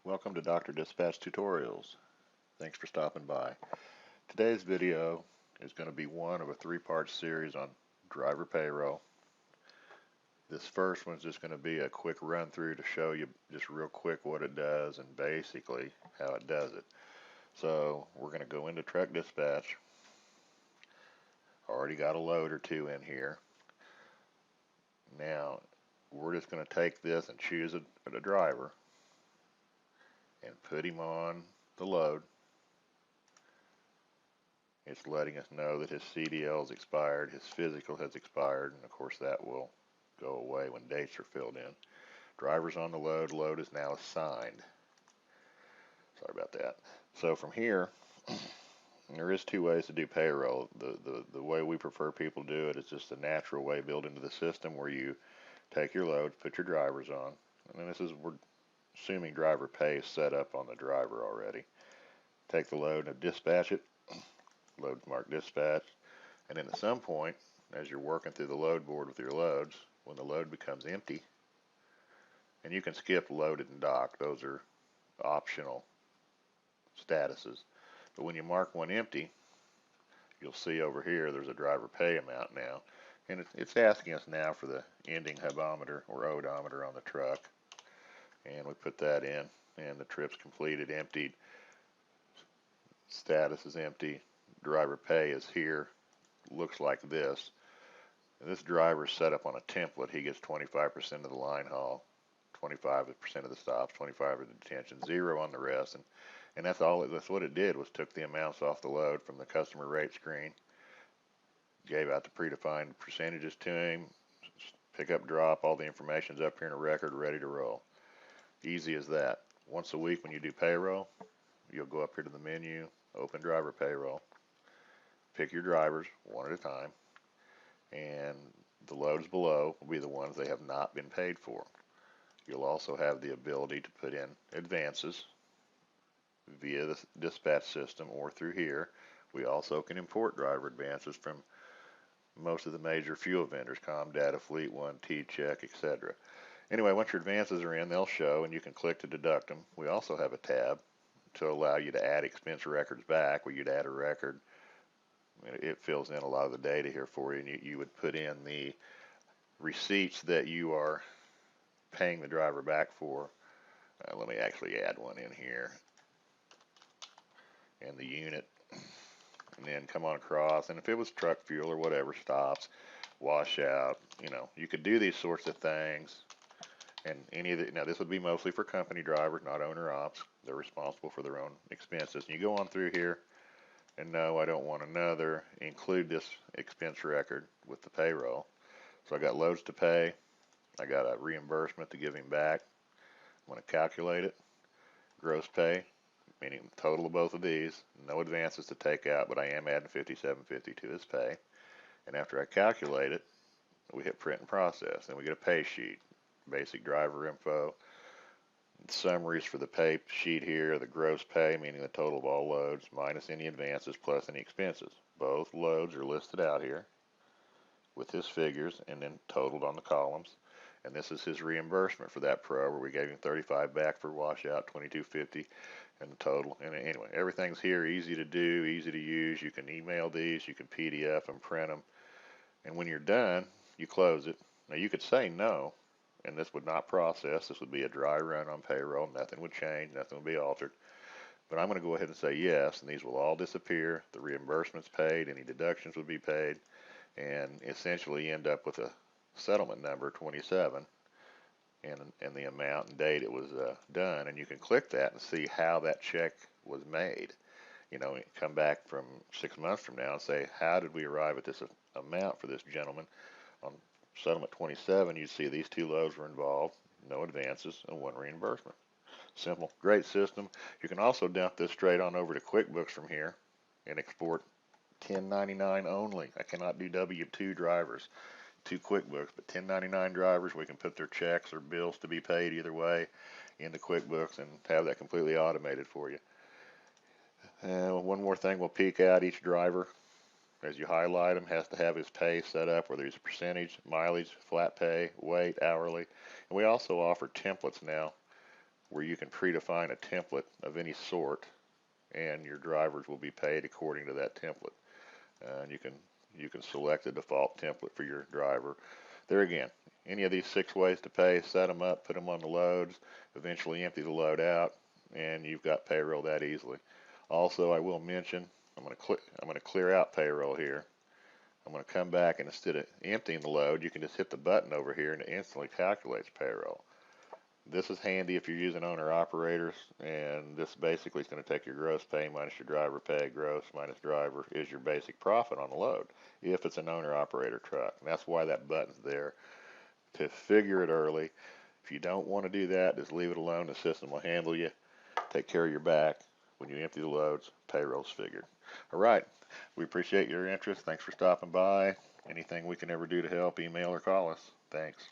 Welcome to Dr. Dispatch Tutorials. Thanks for stopping by. Today's video is going to be one of a three-part series on driver payroll. This first one's just going to be a quick run through to show you just real quick what it does and basically how it does it. So we're going to go into truck dispatch. Already got a load or two in here. Now we're just going to take this and choose a driver and put him on the load. It's letting us know that his CDL has expired, his physical has expired, and of course that will go away when dates are filled in. Driver's on the load, load is now assigned. Sorry about that. So from here, there is two ways to do payroll. The way we prefer people do it is just a natural way built into the system where you take your loads, put your drivers on, and then we're assuming driver pay is set up on the driver already. Take the load and dispatch it. Load mark dispatch, and then at some point as you're working through the load board with your loads, when the load becomes empty, and you can skip loaded and docked, those are optional statuses, but when you mark one empty, you'll see over here there's a driver pay amount now, and it's asking us now for the ending hubometer or odometer on the truck, and we put that in, and the trip's completed, emptied, status is empty, driver pay is here, looks like this. And this driver is set up on a template. He gets 25% of the line haul, 25% of the stops, 25% of the detention, 0 on the rest, and that's all. That's what it did, was took the amounts off the load from the customer rate screen, gave out the predefined percentages to him, pick up, drop, all the information's up here in a record, ready to roll. Easy as that. Once a week when you do payroll, you'll go up here to the menu, open driver payroll, pick your drivers one at a time, and the loads below will be the ones they have not been paid for. You'll also have the ability to put in advances via the dispatch system or through here. We also can import driver advances from most of the major fuel vendors, Comdata, Fleet One, T-Check, etc. Anyway, once your advances are in, they'll show and you can click to deduct them. We also have a tab to allow you to add expense records back, where you'd add a record. It fills in a lot of the data here for you, and you would put in the receipts that you are paying the driver back for. Let me actually add one in here, and the unit, and then come on across, and if it was truck fuel or whatever, stops, washout, you could do these sorts of things. And now this would be mostly for company drivers, not owner ops. They're responsible for their own expenses. And you go on through here, and no, I don't want another, include this expense record with the payroll. So I got loads to pay, I got a reimbursement to give him back. I'm going to calculate it. Gross pay, meaning the total of both of these, no advances to take out, but I am adding $57.50 to his pay. And after I calculate it, we hit print and process. Then we get a pay sheet, basic driver info, summaries for the pay sheet here, the gross pay, meaning the total of all loads, minus any advances, plus any expenses. Both loads are listed out here with his figures and then totaled on the columns. And this is his reimbursement for that pro, where we gave him 35 back for washout, 22.50, and the total. And anyway, everything's here, easy to do, easy to use. You can email these, you can PDF them, print them, and when you're done, you close it. Now you could say no, and this would not process. This would be a dry run on payroll. Nothing would change, nothing would be altered. But I'm going to go ahead and say yes, and these will all disappear. The reimbursements paid, any deductions would be paid, and essentially end up with a settlement number 27 and the amount and date it was done. And you can click that and see how that check was made. Come back from 6 months from now and say, how did we arrive at this amount for this gentleman? On settlement 27, you see these 2 loads were involved, no advances, and 1 reimbursement. Simple, great system. You can also dump this straight on over to QuickBooks from here and export 1099 only. I cannot do W-2 drivers to QuickBooks, but 1099 drivers, we can put their checks or bills to be paid either way into QuickBooks and have that completely automated for you. One more thing, we'll peek out each driver. As you highlight them, has to have his pay set up, whether it's a percentage, mileage, flat pay, weight, hourly. And we also offer templates now where you can predefine a template of any sort, and your drivers will be paid according to that template. And you can select a default template for your driver. There again, any of these 6 ways to pay, set them up, put them on the loads, eventually empty the load out, and you've got payroll that easily. Also, I will mention, I'm going to clear out payroll here. I'm going to come back, and instead of emptying the load, you can just hit the button over here and it instantly calculates payroll. This is handy if you're using owner operators, and this basically is going to take your gross pay minus your driver pay. Gross minus driver is your basic profit on the load if it's an owner operator truck. And that's why that button's there, to figure it early. If you don't want to do that, just leave it alone. The system will handle you, take care of your back. When you empty the loads, payroll's figured. All right, we appreciate your interest. Thanks for stopping by. Anything we can ever do to help, email or call us. Thanks.